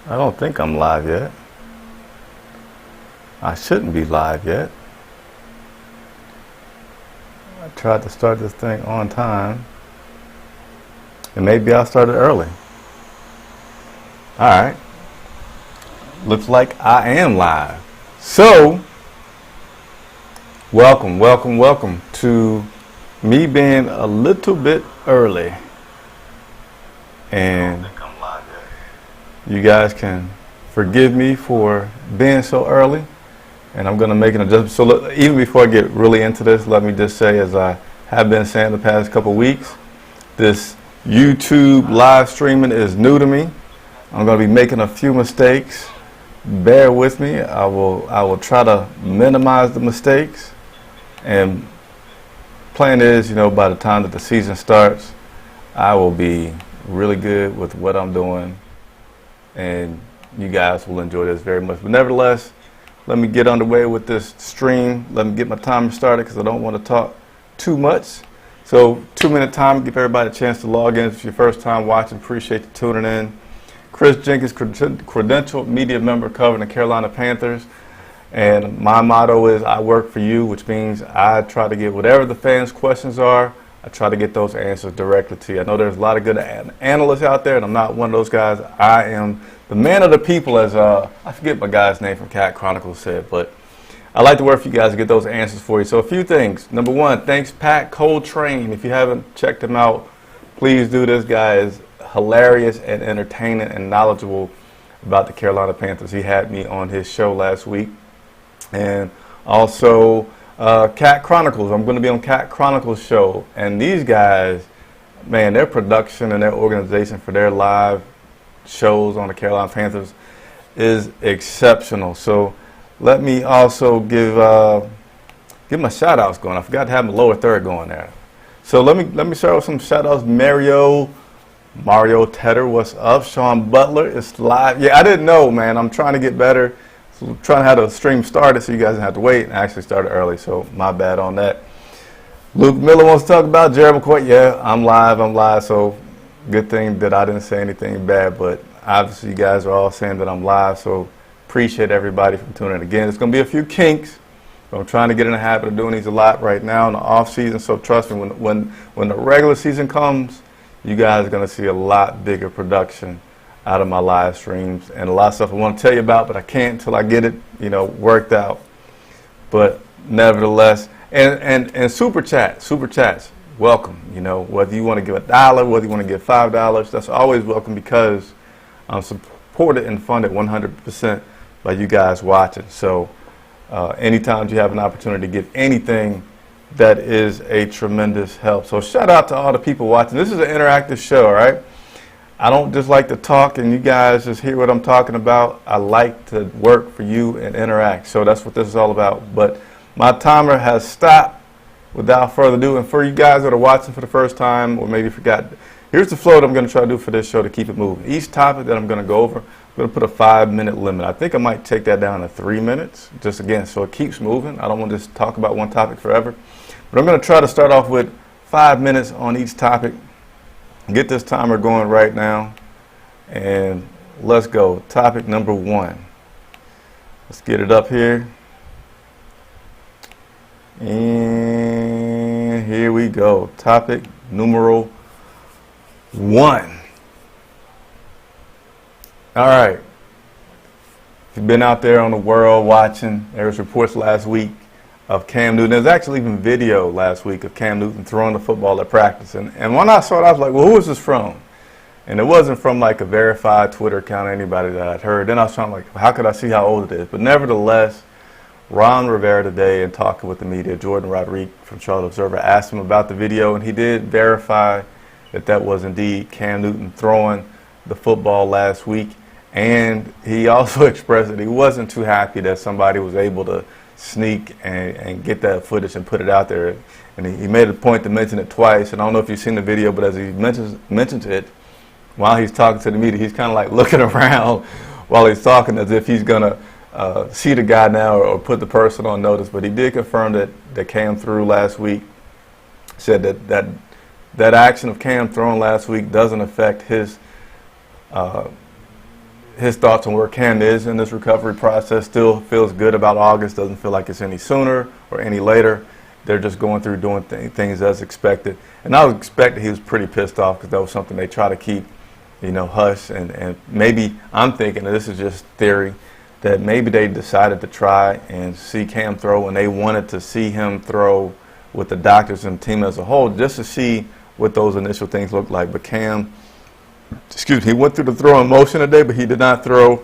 I don't think I'm live yet. I shouldn't be live yet. I tried to start this thing on time. And maybe I started early. Alright. Looks like I am live. So, welcome to me being a little bit early. And you guys can forgive me for being so early. And I'm going to make an adjustment. So look, even before I get really into this, let me just say, as I have been saying the past couple weeks, this YouTube live streaming is new to me. I'm going to be making a few mistakes. Bear with me. I will try to minimize the mistakes. And plan is, by the time that the season starts, I will be really good with what I'm doing. And you guys will enjoy this very much. But nevertheless, let me get underway with this stream. Let me get my timer started because I don't want to talk too much. So 2-minute time, give everybody a chance to log in. If it's your first time watching, appreciate you tuning in. Chris Jenkins, credentialed media member covering the Carolina Panthers. And my motto is I work for you, which means I try to get whatever the fans' questions are, I try to get those answers directly to you. I know there's a lot of good analysts out there, and I'm not one of those guys. I am the man of the people, as I forget my guy's name from Cat Chronicles said, but I like to work for you guys to get those answers for you. So a few things. Number one, thanks Pat Coltrane. If you haven't checked him out, please do. This guy is hilarious and entertaining and knowledgeable about the Carolina Panthers. He had me on his show last week. And also Cat Chronicles. I'm going to be on Cat Chronicles show. And these guys, man, their production and their organization for their live shows on the Carolina Panthers is exceptional. So let me also give my shout outs going. I forgot to have my lower third going there. So let me start with some shout outs. Mario Tedder, what's up? Sean Butler is live. Yeah, I didn't know, man. I'm trying to get better. So I'm trying to have the stream started so you guys don't have to wait, and I actually started early, so my bad on that. Luke Miller wants to talk about Jared McCoy. Yeah, I'm live, so good thing that I didn't say anything bad, but obviously you guys are all saying that I'm live, so appreciate everybody for tuning in. Again, it's going to be a few kinks. I'm trying to get in the habit of doing these a lot right now in the off season, so trust me, when the regular season comes, you guys are going to see a lot bigger production out of my live streams and a lot of stuff I want to tell you about, but I can't until I get it, worked out. But nevertheless, and super chats, welcome. Whether you want to give $1, whether you want to give $5, that's always welcome because I'm supported and funded 100% by you guys watching. So anytime you have an opportunity to give anything, that is a tremendous help. So shout out to all the people watching. This is an interactive show, all right? I don't just like to talk and you guys just hear what I'm talking about. I like to work for you and interact. So that's what this is all about. But my timer has stopped. Without further ado, and for you guys that are watching for the first time or maybe forgot, here's the flow that I'm going to try to do for this show to keep it moving. Each topic that I'm going to go over, I'm going to put a 5-minute limit. I think I might take that down to 3 minutes, just again, so it keeps moving. I don't want to just talk about one topic forever. But I'm going to try to start off with 5 minutes on each topic. Get this timer going right now, and let's go. Topic number 1. Let's get it up here. And here we go. Topic numero 1. All right. If you've been out there on the world watching, there was reports last week of Cam Newton. There's actually even video last week of Cam Newton throwing the football at practice. And when I saw it, I was like, well, who is this from? And it wasn't from like a verified Twitter account or anybody that I'd heard. Then I was trying to how could I see how old it is? But nevertheless, Ron Rivera today, in talking with the media, Jordan Rodriguez from Charlotte Observer asked him about the video, and he did verify that was indeed Cam Newton throwing the football last week. And he also expressed that he wasn't too happy that somebody was able to sneak and get that footage and put it out there. And he made a point to mention it twice. And I don't know if you've seen the video, but as he mentions it, while he's talking to the media, he's kind of like looking around while he's talking as if he's going to see the guy now or put the person on notice. But he did confirm that Cam threw last week, said that action of Cam throwing last week doesn't affect his his thoughts on where Cam is in this recovery process. Still feels good about August. Doesn't feel like it's any sooner or any later. They're just going through doing things as expected. And I was expecting he was pretty pissed off because that was something they try to keep, hush. And maybe I'm thinking, and this is just theory, that maybe they decided to try and see Cam throw, and they wanted to see him throw with the doctors and the team as a whole just to see what those initial things look like. But Cam, he went through the throwing motion today, but he did not throw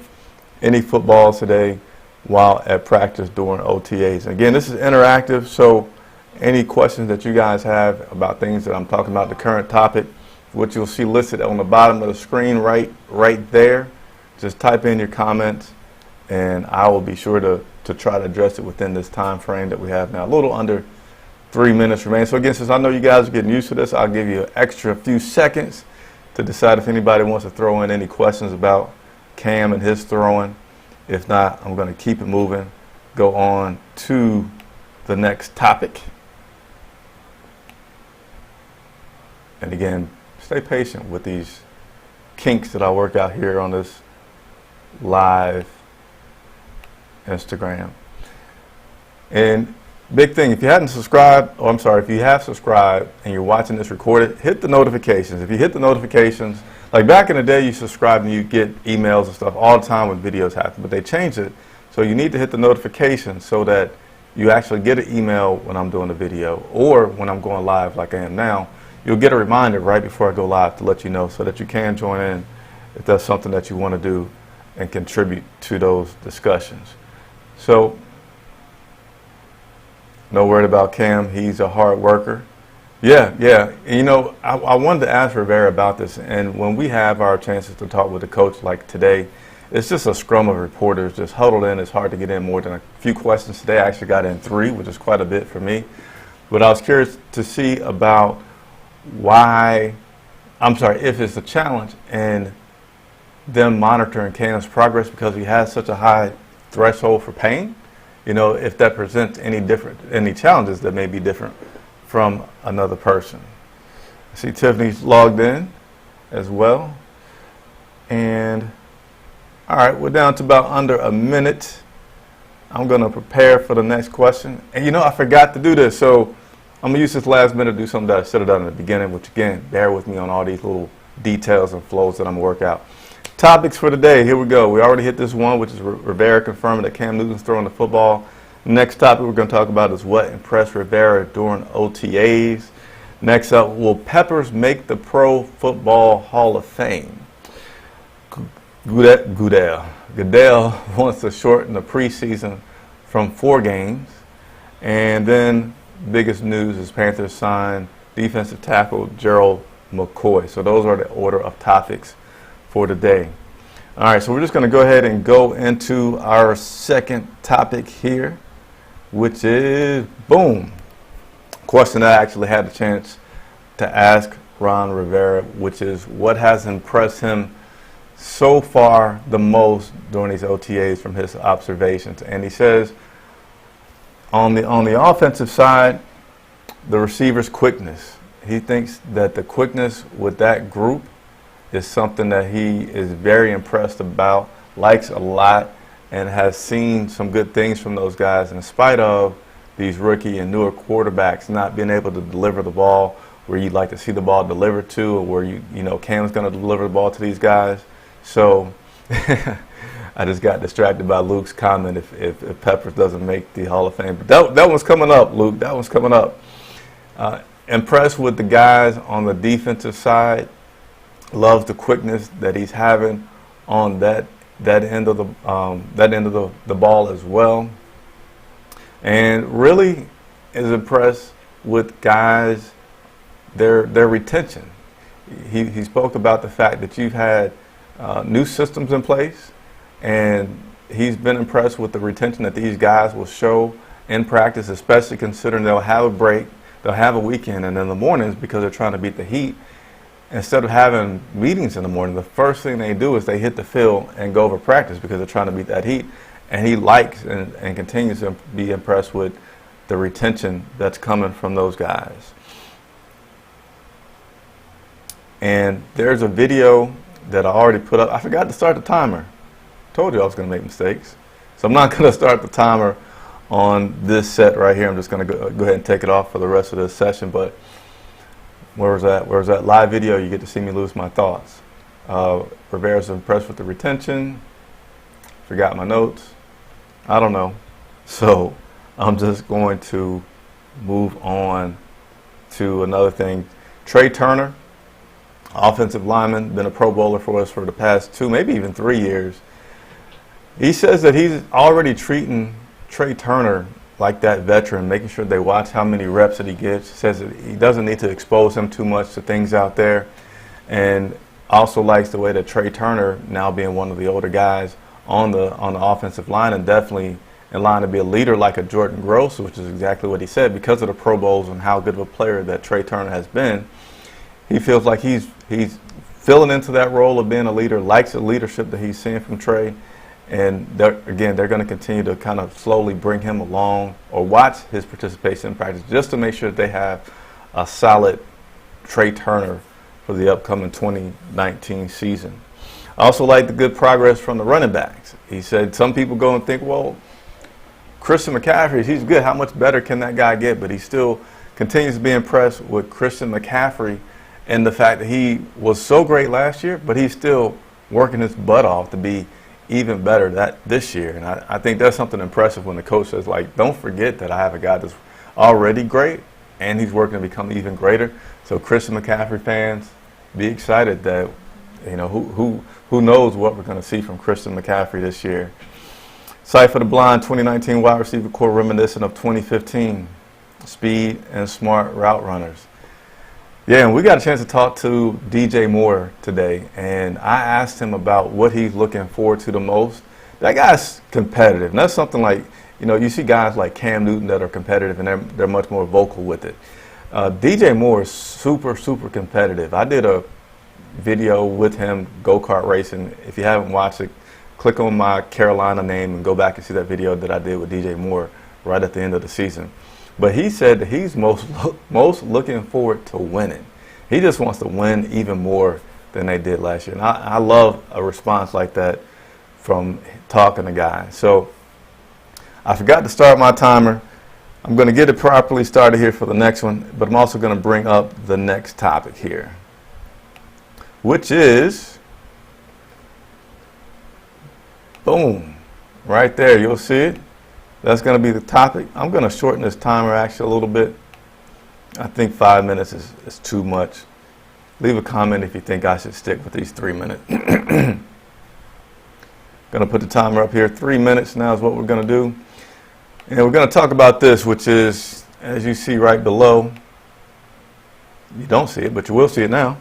any footballs today while at practice during OTAs. Again, this is interactive, so any questions that you guys have about things that I'm talking about, the current topic, what you'll see listed on the bottom of the screen right there, just type in your comments, and I will be sure to try to address it within this time frame that we have now. A little under 3 minutes remain. So again, since I know you guys are getting used to this, I'll give you an extra few seconds to decide if anybody wants to throw in any questions about Cam and his throwing. If not, I'm going to keep it moving, go on to the next topic. And again, stay patient with these kinks that I work out here on this live Instagram. And big thing, if you hadn't subscribed, if you have subscribed and you're watching this recorded, hit the notifications. If you hit the notifications, like back in the day, you subscribed and you get emails and stuff all the time when videos happen, but they changed it. So you need to hit the notifications so that you actually get an email when I'm doing the video, or when I'm going live like I am now. You'll get a reminder right before I go live to let you know, so that you can join in if that's something that you want to do and contribute to those discussions. So, no word about Cam. He's a hard worker. Yeah. And, I wanted to ask Rivera about this. And when we have our chances to talk with the coach like today, it's just a scrum of reporters just huddled in. It's hard to get in more than a few questions today. I actually got in 3, which is quite a bit for me. But I was curious to see about if it's a challenge in them monitoring Cam's progress because he has such a high threshold for pain. If that presents any challenges that may be different from another person. I see Tiffany's logged in as well. And all right, we're down to about under a minute. I'm going to prepare for the next question. And I forgot to do this, so I'm going to use this last minute to do something that I should have done in the beginning, which again, bear with me on all these little details and flows that I'm going to work out. Topics for today, here we go. We already hit this one, which is Rivera confirming that Cam Newton's throwing the football. Next topic we're going to talk about is what impressed Rivera during OTAs. Next up, will Peppers make the Pro Football Hall of Fame? Goodell wants to shorten the preseason from 4 games. And then biggest news is Panthers signed defensive tackle Gerald McCoy. So those are the order of topics for today. All right, so we're just going to go ahead and go into our second topic here, which is, boom, question that I actually had the chance to ask Ron Rivera, which is what has impressed him so far the most during these OTAs from his observations. And he says on the offensive side, the receiver's quickness. He thinks that the quickness with that group is something that he is very impressed about, likes a lot, and has seen some good things from those guys in spite of these rookie and newer quarterbacks not being able to deliver the ball where you'd like to see the ball delivered to, or where Cam's going to deliver the ball to these guys. So I just got distracted by Luke's comment if Peppers doesn't make the Hall of Fame. But that one's coming up, Luke. That one's coming up. Impressed with the guys on the defensive side. Loves the quickness that he's having on that end of the ball as well, and really is impressed with guys their retention. He spoke about the fact that you've had new systems in place, and he's been impressed with the retention that these guys will show in practice, especially considering they'll have a break, they'll have a weekend, and in the mornings, because they're trying to beat the heat, instead of having meetings in the morning, the first thing they do is they hit the field and go over practice because they're trying to beat that heat. And he likes and continues to be impressed with the retention that's coming from those guys. And there's a video that I already put up. I forgot to start the timer. Told you I was going to make mistakes. So I'm not going to start the timer on this set right here. I'm just going to go ahead and take it off for the rest of this session. But where was that live video? You get to see me lose my thoughts. Rivera's impressed with the retention. Forgot my notes. I don't know. So I'm just going to move on to another thing. Trey Turner, offensive lineman, been a Pro Bowler for us for the past 2, maybe even 3 years. He says that he's already treating Trey Turner like that veteran, making sure they watch how many reps that he gets. Says that he doesn't need to expose him too much to things out there, and also likes the way that Trey Turner, now being one of the older guys on the offensive line, and definitely in line to be a leader like a Jordan Gross, which is exactly what he said, because of the Pro Bowls and how good of a player that Trey Turner has been. He feels like he's filling into that role of being a leader, likes the leadership that he's seeing from Trey. And they're going to continue to kind of slowly bring him along or watch his participation in practice just to make sure that they have a solid Trey Turner for the upcoming 2019 season. I also like the good progress from the running backs. He said some people go and think, well, Christian McCaffrey, he's good. How much better can that guy get? But he still continues to be impressed with Christian McCaffrey and the fact that he was so great last year, but he's still working his butt off to be even better this year. And I think that's something impressive when the coach says, like, don't forget that I have a guy that's already great and he's working to become even greater. So Christian McCaffrey fans, be excited that, you know, who knows what we're going to see from Christian McCaffrey this year. Sight for the blind, 2019 wide receiver core reminiscent of 2015. Speed and smart route runners. Yeah, and we got a chance to talk to DJ Moore today, and I asked him about what he's looking forward to the most. That guy's competitive, and that's something like, you know, you see guys like Cam Newton that are competitive, and they're much more vocal with it. DJ Moore is super, super competitive. I did a video with him, go-kart racing. If you haven't watched it, click on my Carolina name and go back and see that video that I did with DJ Moore right at the end of the season. But he said that he's most looking forward to winning. He just wants to win even more than they did last year. And I love a response like that from talking to guys. So I forgot to start my timer. I'm going to get it properly started here for the next one, but I'm also going to bring up the next topic here, which is, boom, right there. You'll see it. That's going to be the topic. I'm going to shorten this timer actually a little bit. I think 5 minutes is too much. Leave a comment if you think I should stick with these 3 minutes. Going to put the timer up here. 3 minutes now is what we're going to do. And we're going to talk about this, which is, as you see right below, you don't see it, but you will see it now.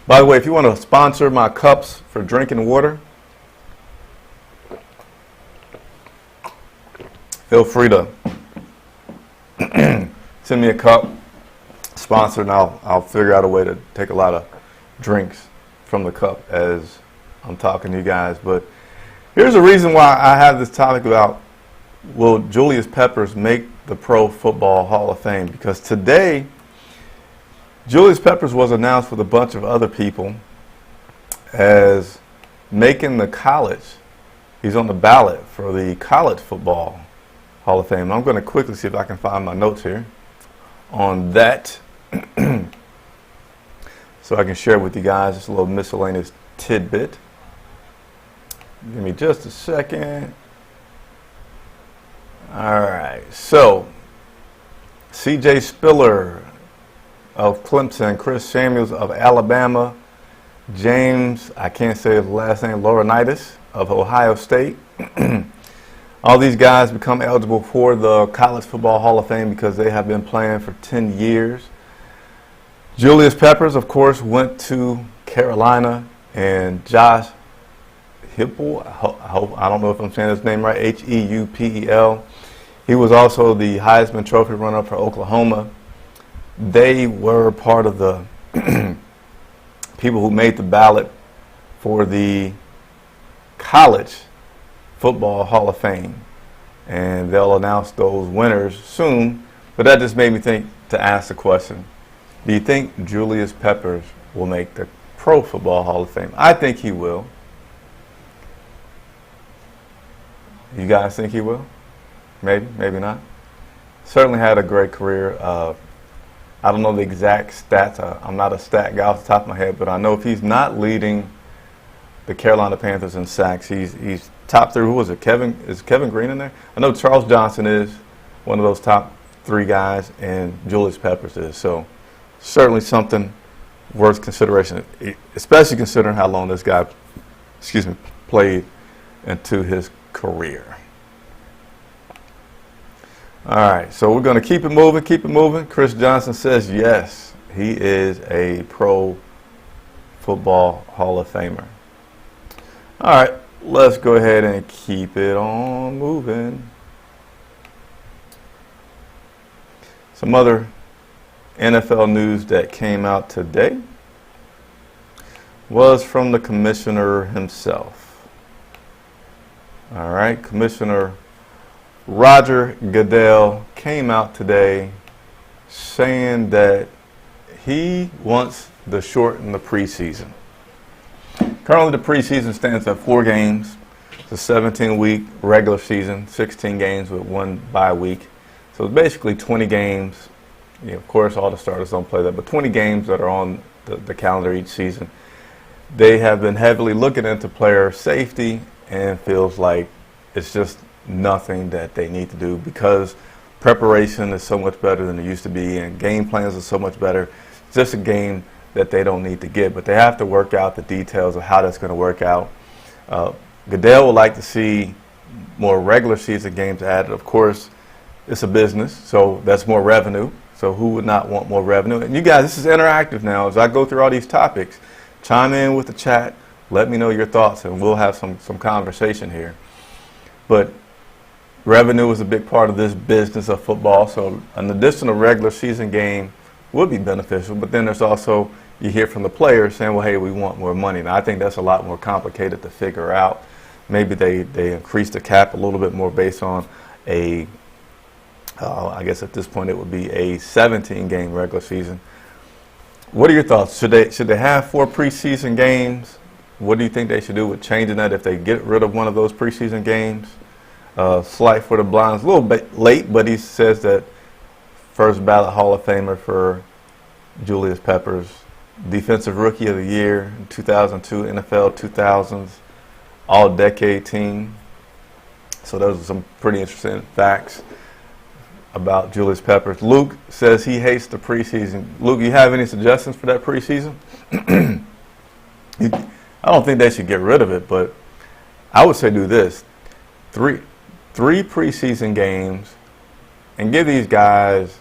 By the way, if you want to sponsor my cups for drinking water, feel free to send me a cup, sponsor, and I'll figure out a way to take a lot of drinks from the cup as I'm talking to you guys. But here's the reason why I have this topic about, will Julius Peppers make the Pro Football Hall of Fame? Because today, Julius Peppers was announced with a bunch of other people as making the college. He's on the ballot for the College Football Hall of Fame. I'm going to quickly see if I can find my notes here on that so I can share with you guys just a little miscellaneous tidbit. Give me just a second. All right. So, C.J. Spiller of Clemson, Chris Samuels of Alabama, James, I can't say his last name, Laurinaitis of Ohio State. All these guys become eligible for the College Football Hall of Fame because they have been playing for 10 years. Julius Peppers, of course, went to Carolina, and Josh Heupel, I don't know if I'm saying his name right, Heupel. He was also the Heisman Trophy runner for Oklahoma. They were part of the people who made the ballot for the College Football Hall of Fame, and they'll announce those winners soon. But that just made me think to ask the question, do you think Julius Peppers will make the Pro Football Hall of Fame? I think he will. You guys think he will? Maybe, maybe not. Certainly had a great career. I don't know the exact stats. I'm not a stat guy off the top of my head, but I know if he's not leading the Carolina Panthers in sacks, he's top three. Who was it? Is Kevin Green in there? I know Charles Johnson is one of those top three guys, and Julius Peppers is. So certainly something worth consideration, especially considering how long this guy, played into his career. All right, so we're going to keep it moving. Chris Johnson says yes, he is a Pro Football Hall of Famer. All right, let's go ahead and keep it on moving. Some other NFL news that came out today was from the commissioner himself. All right, Commissioner Roger Goodell came out today saying that he wants to shorten the preseason. Currently, the preseason stands at 4 games. It's a 17-week regular season, 16 games with 1 bye week. So it's basically 20 games. Of course, all the starters don't play that, but 20 games that are on the calendar each season. They have been heavily looking into player safety and feels like it's just nothing that they need to do because preparation is so much better than it used to be and game plans are so much better. It's just a game that they don't need to get, but they have to work out the details of how that's going to work out. Goodell would like to see more regular season games added. Of course, it's a business, so that's more revenue. So who would not want more revenue? And you guys, this is interactive now. As I go through all these topics, chime in with the chat. Let me know your thoughts, and we'll have some conversation here. But revenue is a big part of this business of football, so an additional regular season game would be beneficial. But then there's also, you hear from the players saying, well, hey, we want more money. And I think that's a lot more complicated to figure out. Maybe they increase the cap a little bit more based on I guess at this point it would be a 17-game regular season. What are your thoughts? Should they have 4 preseason games? What do you think they should do with changing that if they get rid of one of those preseason games? Slight for the blinds, a little bit late, but he says that first ballot Hall of Famer for Julius Peppers, Defensive Rookie of the Year in 2002, NFL 2000s, All-Decade Team. So those are some pretty interesting facts about Julius Peppers. Luke says he hates the preseason. Luke, you have any suggestions for that preseason? I don't think they should get rid of it, but I would say do this. Three preseason games and give these guys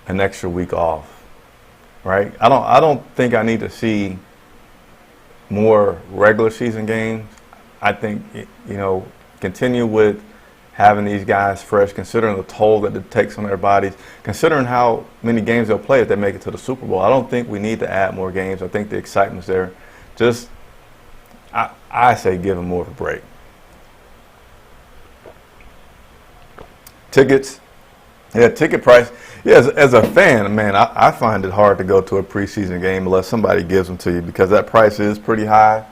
an extra week off, right? I don't think I need to see more regular season games. I think, continue with having these guys fresh, considering the toll that it takes on their bodies, considering how many games they'll play if they make it to the Super Bowl. I don't think we need to add more games. I think the excitement's there. Just, I say give them more of a break. Tickets. Yeah, ticket price. Yeah, as a fan, man, I find it hard to go to a preseason game unless somebody gives them to you because that price is pretty high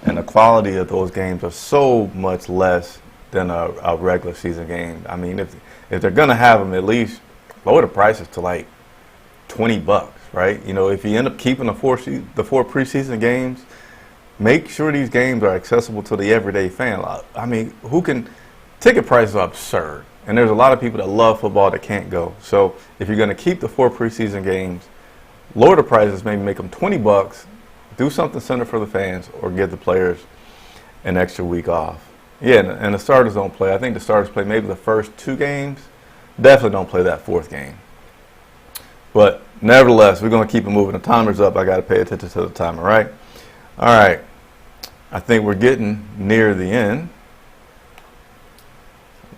and the quality of those games are so much less than a regular season game. I mean, if they're going to have them, at least lower the prices to like $20, right? If you end up keeping the four preseason games, make sure these games are accessible to the everyday fan. I mean, ticket prices are absurd. And there's a lot of people that love football that can't go. So if you're going to keep the 4 preseason games, lower the prices, maybe make them $20, do something center for the fans, or give the players an extra week off. Yeah, and the starters don't play. I think the starters play maybe the first 2 games. Definitely don't play that 4th game. But nevertheless, we're going to keep it moving. The timer's up. I got to pay attention to the timer, right? All right. I think we're getting near the end.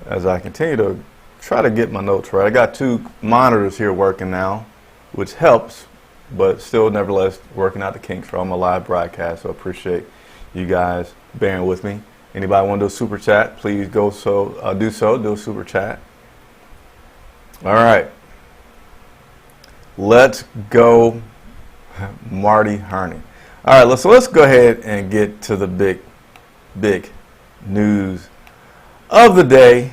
As I continue to try to get my notes right. I got 2 monitors here working now, which helps, but still nevertheless working out the kinks from a live broadcast. So I appreciate you guys bearing with me. Anybody want to do a super chat, please do a super chat. All right. Let's go, Marty Herney. All right, so let's go ahead and get to the big news of the day,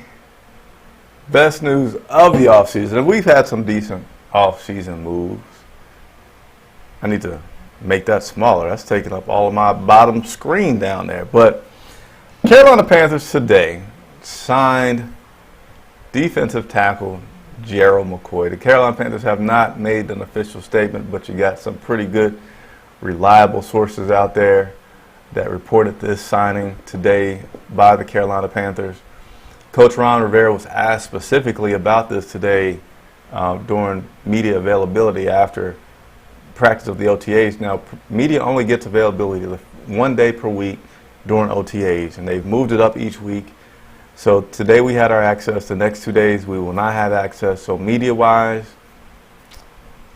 best news of the offseason. And we've had some decent offseason moves. I need to make that smaller. That's taking up all of my bottom screen down there. But Carolina Panthers today signed defensive tackle Gerald McCoy. The Carolina Panthers have not made an official statement, but you got some pretty good, reliable sources out there that reported this signing today by the Carolina Panthers. Coach Ron Rivera was asked specifically about this today during media availability after practice of the OTAs. Now, media only gets availability 1 day per week during OTAs, and they've moved it up each week. So today we had our access. The next 2 days we will not have access. So media-wise,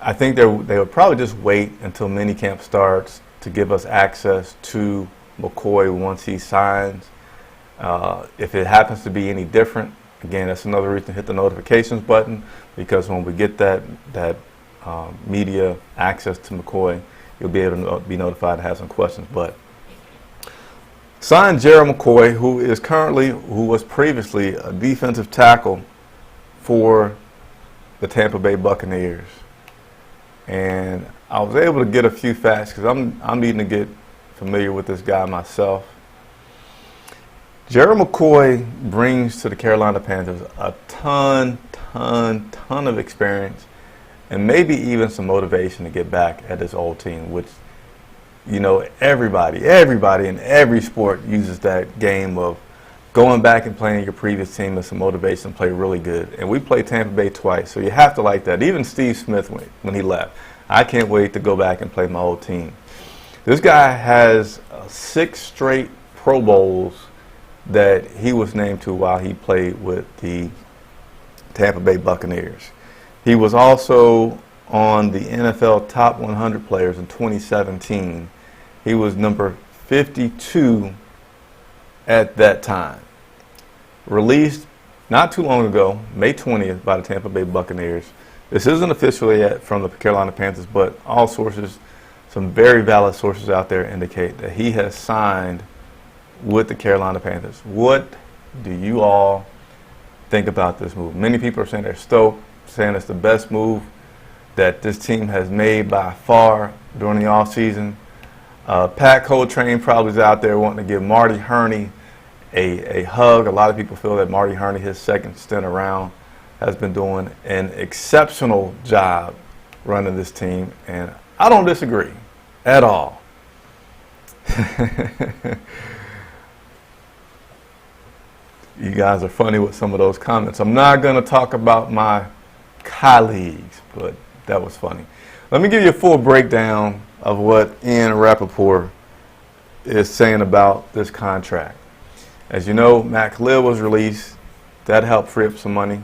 I think they would probably just wait until minicamp starts to give us access to McCoy once he signs. If it happens to be any different, again, that's another reason to hit the notifications button, because when we get that media access to McCoy, you'll be able to be notified and have some questions. But signed Gerald McCoy, who was previously a defensive tackle for the Tampa Bay Buccaneers. And I was able to get a few facts because I'm needing to get familiar with this guy myself. Gerald McCoy brings to the Carolina Panthers a ton of experience and maybe even some motivation to get back at his old team, which, you know, everybody in every sport uses that game of going back and playing your previous team as some motivation to play really good. And we played Tampa Bay twice, so you have to like that. Even Steve Smith, when he left, I can't wait to go back and play my old team. This guy has 6 straight Pro Bowls that he was named to while he played with the Tampa Bay Buccaneers. He was also on the NFL Top 100 Players in 2017. He was number 52 at that time. Released not too long ago, May 20th, by the Tampa Bay Buccaneers. This isn't official yet from the Carolina Panthers, but all sources, some very valid sources out there, indicate that he has signed with the Carolina Panthers. What do you all think about this move? Many people are saying they're stoked, saying it's the best move that this team has made by far during the offseason. Pat Coltrane probably is out there wanting to give Marty Hurney a hug. A lot of people feel that Marty Hurney, his second stint around, has been doing an exceptional job running this team, and I don't disagree at all. You guys are funny with some of those comments. I'm not going to talk about my colleagues, but that was funny. Let me give you a full breakdown of what Ian Rappaport is saying about this contract. As you know, Matt Khalil was released. That helped free up some money,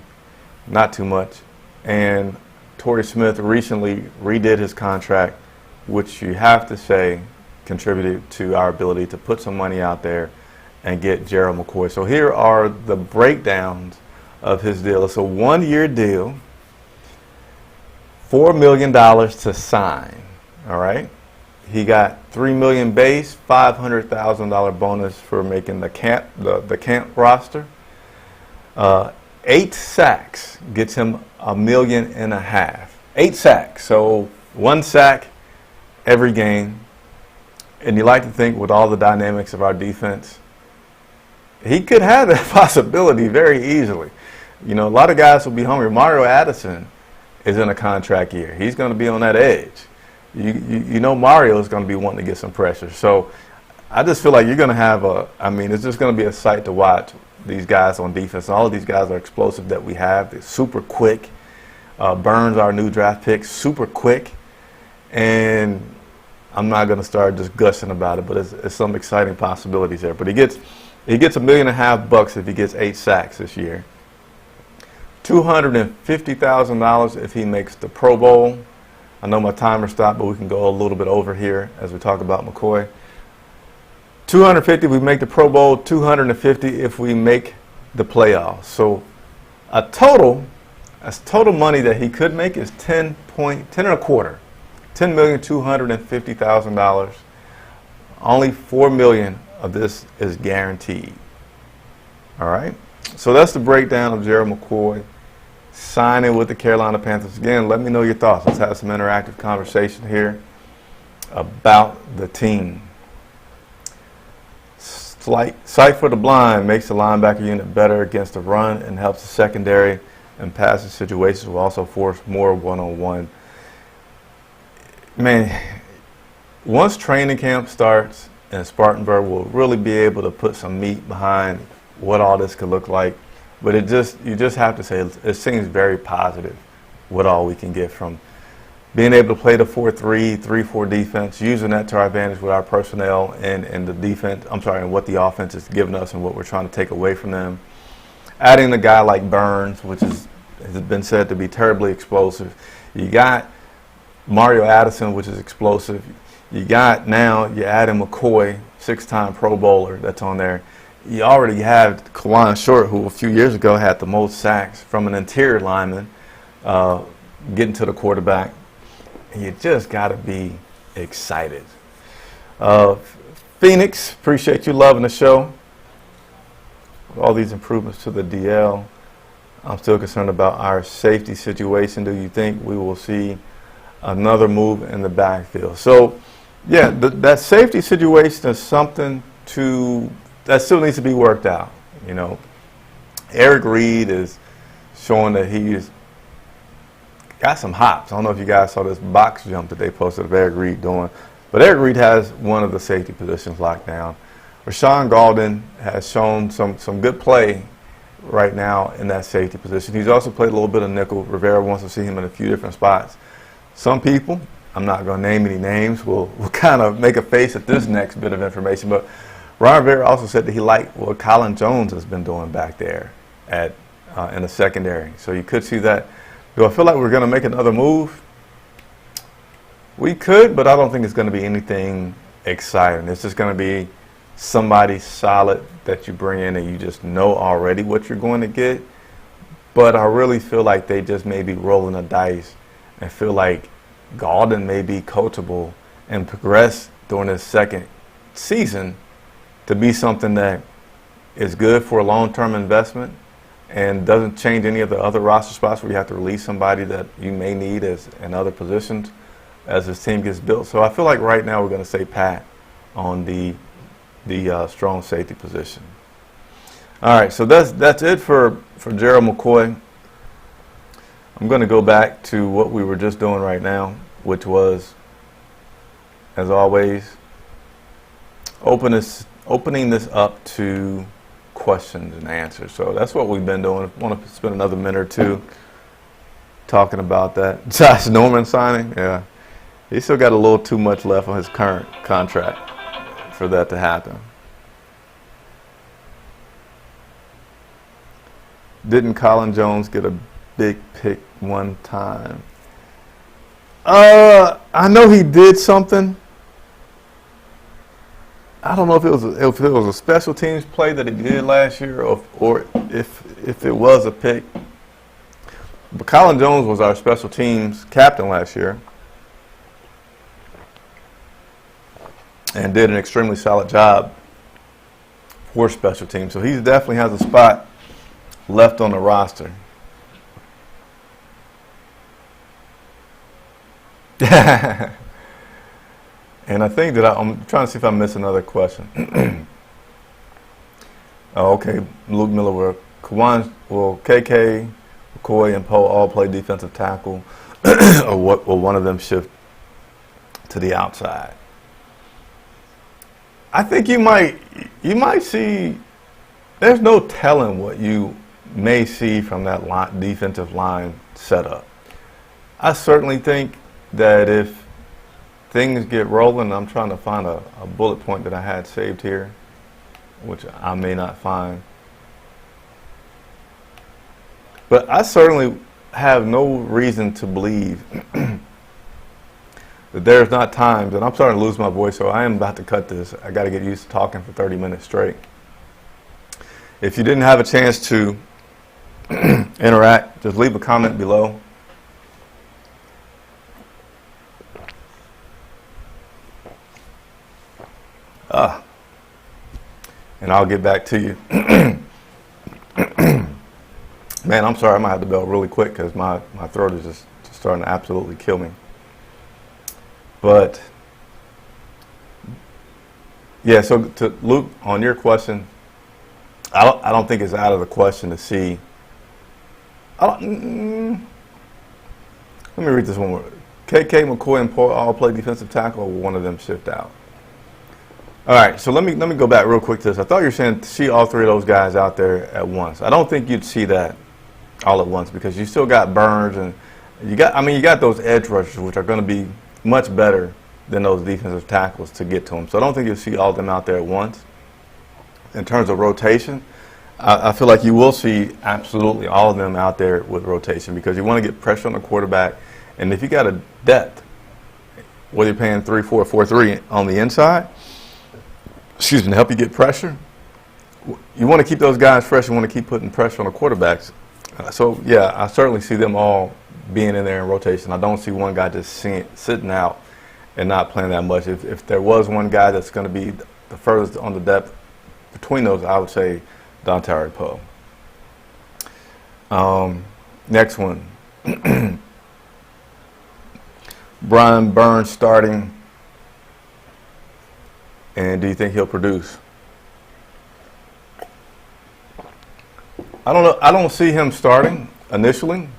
not too much. And Torrey Smith recently redid his contract, which you have to say contributed to our ability to put some money out there and get Gerald McCoy. So here are the breakdowns of his deal. It's a 1-year deal, $4 million to sign. All right. He got $3 million base, $500,000 bonus for making the camp roster. 8 sacks gets him $1.5 million. 8 sacks, so 1 sack every game. And you like to think with all the dynamics of our defense, he could have that possibility very easily. You know, a lot of guys will be hungry. Mario Addison is in a contract year. He's going to be on that edge. You know Mario is going to be wanting to get some pressure. So I just feel like you're going to have it's just going to be a sight to watch these guys on defense. All of these guys are explosive that we have. They're super quick. Burns, our new draft pick, super quick. And I'm not going to start just gushing about it, but it's some exciting possibilities there. But he gets $1.5 million if he gets 8 sacks this year. $250,000 if he makes the Pro Bowl. I know my timer stopped, but we can go a little bit over here as we talk about McCoy. $250 if we make the Pro Bowl, $250 if we make the playoffs. So total money that he could make is $10,250,000. Only $4 million of this is guaranteed. All right. So that's the breakdown of Gerald McCoy signing with the Carolina Panthers. Again, let me know your thoughts. Let's have some interactive conversation here about the team. Sight for the blind makes the linebacker unit better against the run and helps the secondary and passing situations will also force more one-on-one. Man, once training camp starts and Spartanburg will really be able to put some meat behind what all this could look like. But you just have to say it seems very positive what all we can get from being able to play the 4-3, 3-4 defense, using that to our advantage with our personnel and the defense, and what the offense is giving us and what we're trying to take away from them. Adding a guy like Burns, which has been said to be terribly explosive. You got Mario Addison, which is explosive. You're adding McCoy, 6-time Pro Bowler that's on there. You already have Kawan Short, who a few years ago had the most sacks from an interior lineman, getting to the quarterback. You just got to be excited. Phoenix, appreciate you loving the show. With all these improvements to the DL, I'm still concerned about our safety situation. Do you think we will see another move in the backfield? So, yeah, that safety situation is something that still needs to be worked out. You know, Eric Reed is showing that he's got some hops. I don't know if you guys saw this box jump that they posted of Eric Reed doing, but Eric Reed has one of the safety positions locked down. Rashawn Golden has shown some good play right now in that safety position. He's also played a little bit of nickel. Rivera wants to see him in a few different spots. Some people, I'm not going to name any names, will kind of make a face at this next bit of information, but Ron Rivera also said that he liked what Colin Jones has been doing back there in the secondary. So you could see that. Do I feel like we're going to make another move? We could, but I don't think it's going to be anything exciting. It's just going to be somebody solid that you bring in and you just know already what you're going to get. But I really feel like they just may be rolling the dice and feel like Golden may be coachable and progress during his second season to be something that is good for a long-term investment and doesn't change any of the other roster spots where you have to release somebody that you may need in other positions as this team gets built. So I feel like right now we're going to stay pat on the strong safety position. All right, so that's it for Gerald McCoy. I'm going to go back to what we were just doing right now, which was, as always, opening this up to questions and answers. So that's what we've been doing. I want to spend another minute or two talking about that. Josh Norman signing, yeah. He's still got a little too much left on his current contract for that to happen. Didn't Colin Jones get a big pick one time? I know he did something. I don't know if it was a special teams play that he did last year or if it was a pick. But Colin Jones was our special teams captain last year and did an extremely solid job for special teams. So he definitely has a spot left on the roster. And I think that I'm trying to see if I missed another question. Oh, okay. Luke Miller, KK, McCoy, and Poe all play defensive tackle, or will one of them shift to the outside? I think you might see. There's no telling what you may see from that defensive line setup. I certainly think that if things get rolling, I'm trying to find a bullet point that I had saved here, which I may not find. But I certainly have no reason to believe that there's not times, and I'm starting to lose my voice, so I am about to cut this. I got to get used to talking for 30 minutes straight. If you didn't have a chance to interact, just leave a comment below. And I'll get back to you. Man, I'm sorry, I might have to bail really quick because my throat is just starting to absolutely kill me. But yeah, so to Luke, on your question, I don't think it's out of the question to see. Let me read this one more. KK, McCoy, and Paul all play defensive tackle, or will one of them shift out? All right, so let me go back real quick to this. I thought you were saying to see all three of those guys out there at once. I don't think you'd see that all at once because you still got Burns and you got those edge rushers, which are going to be much better than those defensive tackles to get to them. So I don't think you'll see all of them out there at once. In terms of rotation, I feel like you will see absolutely all of them out there with rotation because you want to get pressure on the quarterback. And if you got a depth, whether you're paying 3-4, 4-3 on the inside, to help you get pressure, you want to keep those guys fresh. You want to keep putting pressure on the quarterbacks. So, yeah, I certainly see them all being in there in rotation. I don't see one guy just sitting out and not playing that much. If there was one guy that's going to be the furthest on the depth between those, I would say Dontari Poe. Next one. Brian Burns starting. And do you think he'll produce? I don't know. I don't see him starting initially.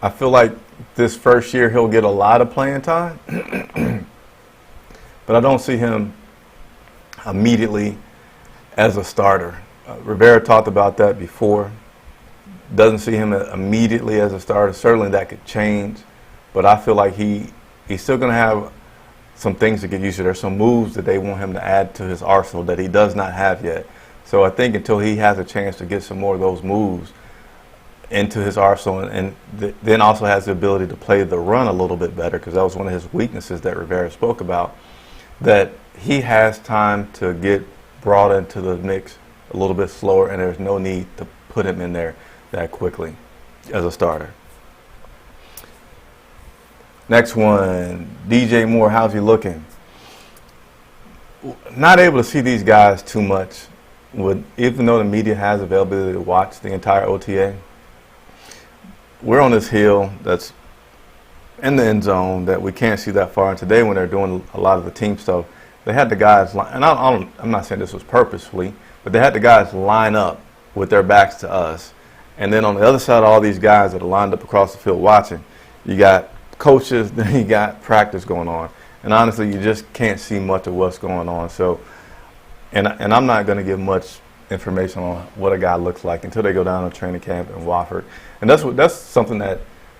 I feel like this first year he'll get a lot of playing time. But I don't see him immediately as a starter. Rivera talked about that before. Doesn't see him immediately as a starter. Certainly that could change. But I feel like he's still going to have some things to get used to. There's some moves that they want him to add to his arsenal that he does not have yet. So I think until he has a chance to get some more of those moves into his arsenal and then also has the ability to play the run a little bit better, because that was one of his weaknesses that Rivera spoke about, that he has time to get brought into the mix a little bit slower, and there's no need to put him in there that quickly as a starter. Next one, DJ Moore, how's he looking? Not able to see these guys too much, even though the media has availability to watch the entire OTA. We're on this hill that's in the end zone that we can't see that far. And today when they're doing a lot of the team stuff, they had the guys, and I'm not saying this was purposefully, but they had the guys line up with their backs to us. And then on the other side of all these guys that are lined up across the field watching, you got coaches, then you got practice going on, and honestly you just can't see much of what's going on. So and I'm not going to give much information on what a guy looks like until they go down to training camp in Wofford. And that's something that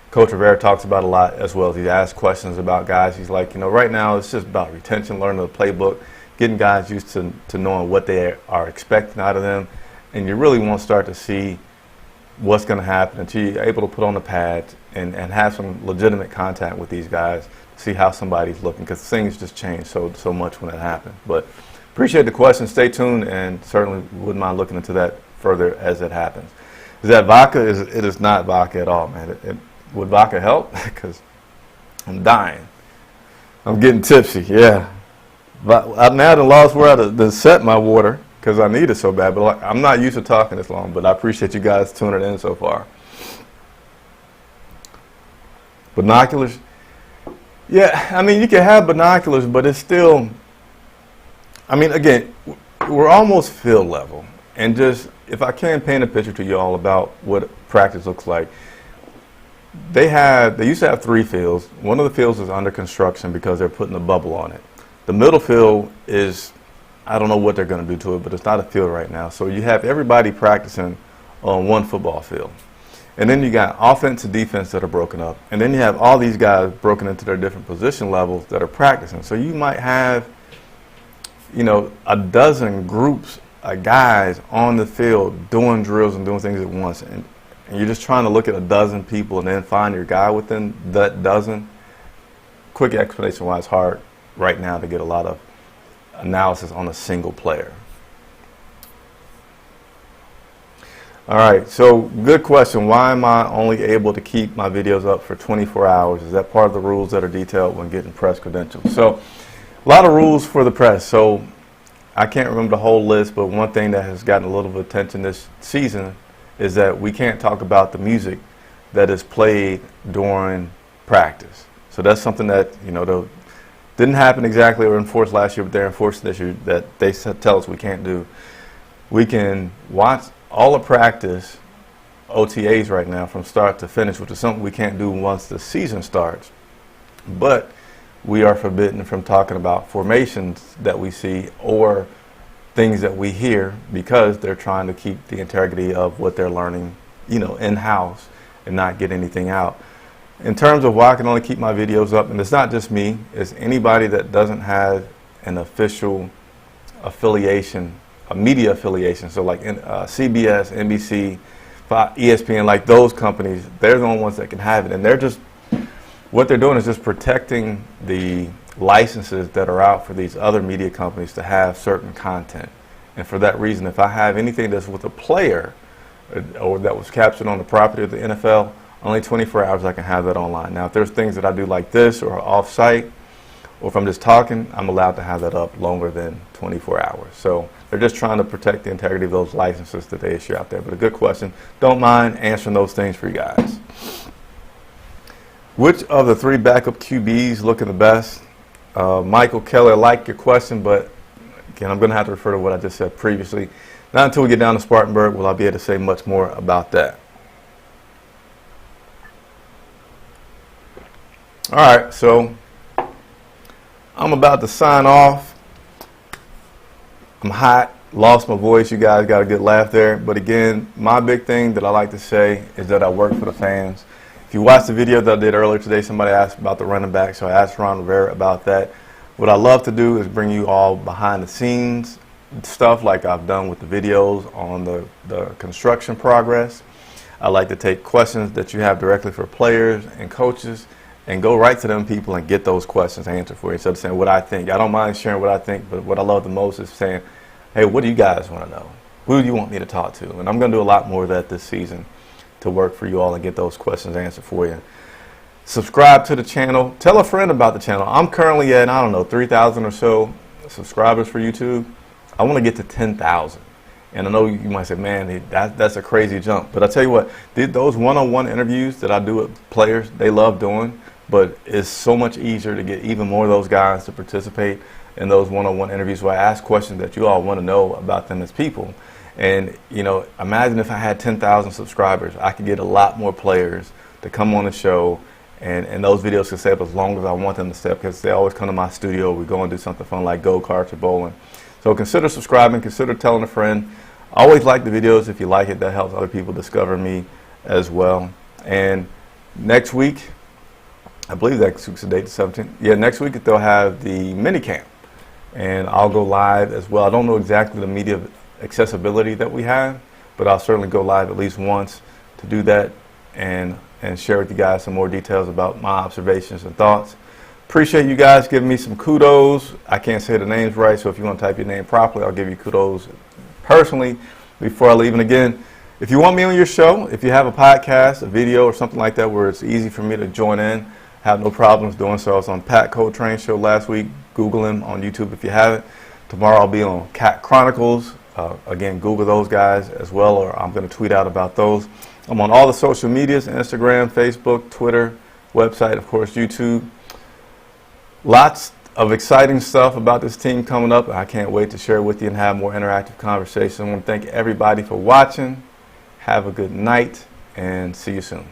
Coach Rivera talks about a lot as well. He asks questions about guys. He's like, right now it's just about retention, learning the playbook, getting guys used to knowing what they are expecting out of them, and you really won't start to see what's going to happen until you're able to put on the pads and have some legitimate contact with these guys to see how somebody's looking, because things just change so much when that happens. But appreciate the question. Stay tuned, and certainly wouldn't mind looking into that further as it happens. Is that vodka? It is not vodka at all, man. Would vodka help? Because I'm dying. I'm getting tipsy, yeah. But I've now lost where to set my water because I need it so bad. But I'm not used to talking this long, but I appreciate you guys tuning in so far. Binoculars? Yeah, you can have binoculars, but it's still, again, we're almost field level. And just, if I can paint a picture to you all about what practice looks like, they used to have 3 fields. One of the fields is under construction because they're putting a bubble on it. The middle field is, I don't know what they're going to do to it, but it's not a field right now. So you have everybody practicing on one football field. And then you got offense and defense that are broken up. And then you have all these guys broken into their different position levels that are practicing. So you might have, a dozen groups of guys on the field doing drills and doing things at once. And you're just trying to look at a dozen people and then find your guy within that dozen. Quick explanation why it's hard right now to get a lot of analysis on a single player. All right, so good question. Why am I only able to keep my videos up for 24 hours? Is that part of the rules that are detailed when getting press credentials? So a lot of rules for the press. So I can't remember the whole list, but one thing that has gotten a little bit of attention this season is that we can't talk about the music that is played during practice. So that's something that, didn't happen exactly or enforced last year, but they're enforcing this year that they tell us we can't do. We can watch all of practice, OTAs right now, from start to finish, which is something we can't do once the season starts. But we are forbidden from talking about formations that we see or things that we hear, because they're trying to keep the integrity of what they're learning, in-house, and not get anything out. In terms of why I can only keep my videos up, and it's not just me, it's anybody that doesn't have an official affiliation, a media affiliation. So like CBS, NBC, ESPN, like those companies, they're the only ones that can have it. And what they're doing is just protecting the licenses that are out for these other media companies to have certain content. And for that reason, if I have anything that's with a player or that was captured on the property of the NFL, only 24 hours I can have that online. Now, if there's things that I do like this or off-site, or if I'm just talking, I'm allowed to have that up longer than 24 hours. So they're just trying to protect the integrity of those licenses that they issue out there. But a good question. Don't mind answering those things for you guys. Which of the 3 backup QBs looking the best? Michael Kelly, I like your question, but again, I'm going to have to refer to what I just said previously. Not until we get down to Spartanburg will I be able to say much more about that. All right, so I'm about to sign off. I'm hot, lost my voice. You guys got a good laugh there. But again, my big thing that I like to say is that I work for the fans. If you watched the video that I did earlier today, somebody asked about the running back, so I asked Ron Rivera about that. What I love to do is bring you all behind the scenes stuff like I've done with the videos on the construction progress. I like to take questions that you have directly for players and coaches and go right to them people and get those questions answered for you instead of saying what I think. I don't mind sharing what I think, but what I love the most is saying, hey, what do you guys want to know? Who do you want me to talk to? And I'm going to do a lot more of that this season to work for you all and get those questions answered for you. Subscribe to the channel. Tell a friend about the channel. I'm currently at, 3,000 or so subscribers for YouTube. I want to get to 10,000. And I know you might say, man, that's a crazy jump. But I tell you what, those one-on-one interviews that I do with players, they love doing. But it's so much easier to get even more of those guys to participate in those one-on-one interviews where I ask questions that you all want to know about them as people. And, imagine if I had 10,000 subscribers, I could get a lot more players to come on the show, and those videos can stay up as long as I want them to stay up, because they always come to my studio. We go and do something fun like go-karts or bowling. So consider subscribing, consider telling a friend. I always like the videos. If you like it, that helps other people discover me as well. And next week, I believe that's the date, the 17th. Yeah, next week they'll have the mini camp, and I'll go live as well. I don't know exactly the media accessibility that we have, but I'll certainly go live at least once to do that and share with you guys some more details about my observations and thoughts. Appreciate you guys giving me some kudos. I can't say the names right, so if you want to type your name properly, I'll give you kudos personally before I leave. And again, if you want me on your show, if you have a podcast, a video, or something like that where it's easy for me to join in, have no problems doing so. I was on Pat Coltrane's show last week. Google him on YouTube if you haven't. Tomorrow I'll be on Cat Chronicles. Again, Google those guys as well, or I'm going to tweet out about those. I'm on all the social medias, Instagram, Facebook, Twitter, website, of course, YouTube. Lots of exciting stuff about this team coming up. I can't wait to share with you and have more interactive conversations. I want to thank everybody for watching. Have a good night, and see you soon.